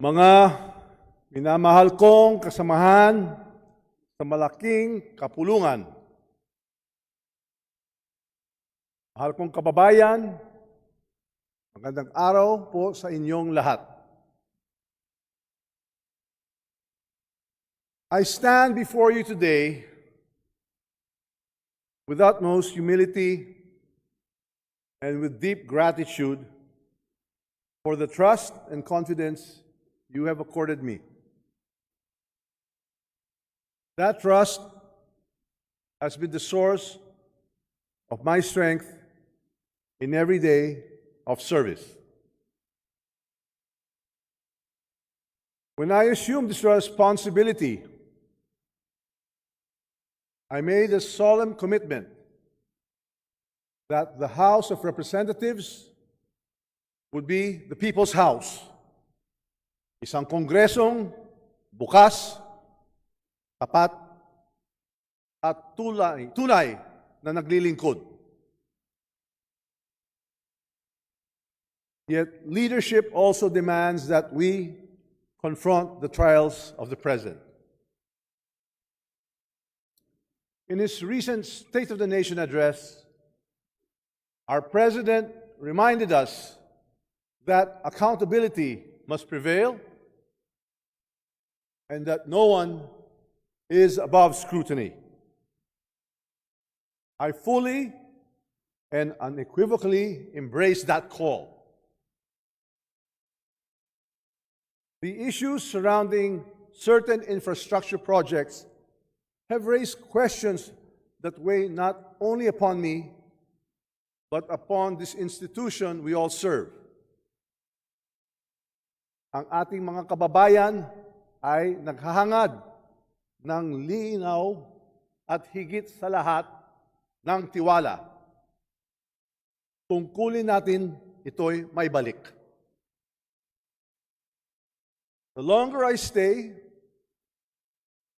Mga minamahal kong kasamahan sa malaking kapulungan, mahal kong kababayan, magandang araw po sa inyong lahat. I stand before you today with utmost humility and with deep gratitude for the trust and confidence you have accorded me. That trust has been the source of my strength in every day of service. When I assumed this responsibility, I made a solemn commitment that the House of Representatives would be the people's house. Isang kongresong bukas, tapat, at tunay na naglilingkod. Yet leadership also demands that we confront the trials of the present. In his recent State of the Nation address, our President reminded us that accountability must prevail and that no one is above scrutiny. I fully and unequivocally embrace that call. The issues surrounding certain infrastructure projects have raised questions that weigh not only upon me, but upon this institution we all serve. Ang ating mga kababayan ay naghahangad ng linaw at higit sa lahat ng tiwala. Tungkulin natin ito'y maibalik. The longer I stay,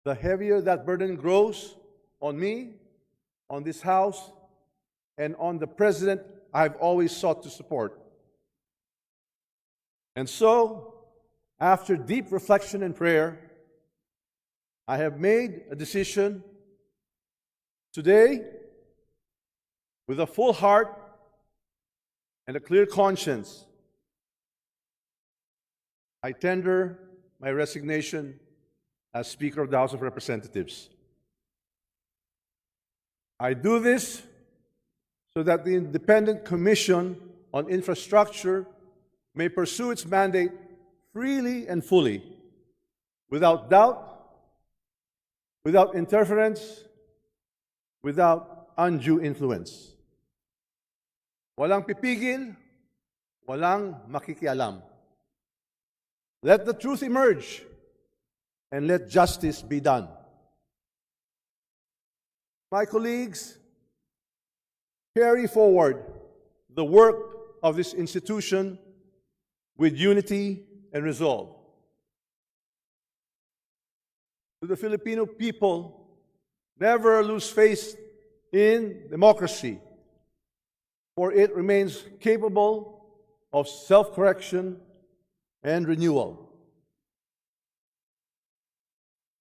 the heavier that burden grows on me, on this House, and on the President I've always sought to support. And so, after deep reflection and prayer, I have made a decision today with a full heart and a clear conscience. I tender my resignation as Speaker of the House of Representatives. I do this so that the Independent Commission on Infrastructure may pursue its mandate freely and fully, without doubt, without interference, without undue influence. Walang pipigil, walang makikialam. Let the truth emerge and let justice be done. My colleagues, carry forward the work of this institution with unity and resolve. To the Filipino people, never lose faith in democracy, for it remains capable of self-correction and renewal.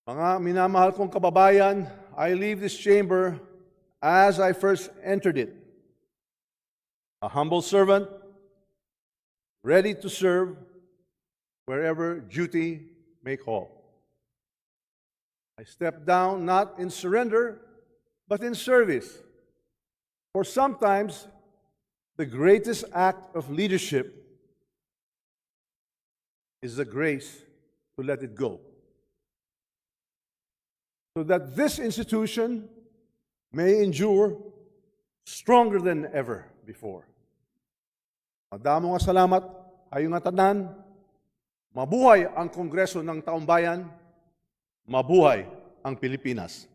Mga minamahal kong kababayan, I leave this chamber as I first entered it, a humble servant, ready to serve wherever duty may call. I step down not in surrender, but in service. For sometimes, the greatest act of leadership is the grace to let it go, so that this institution may endure stronger than ever before. Madamo nga salamat, ayo nga tanan. Mabuhay ang Kongreso ng Taumbayan, mabuhay ang Pilipinas.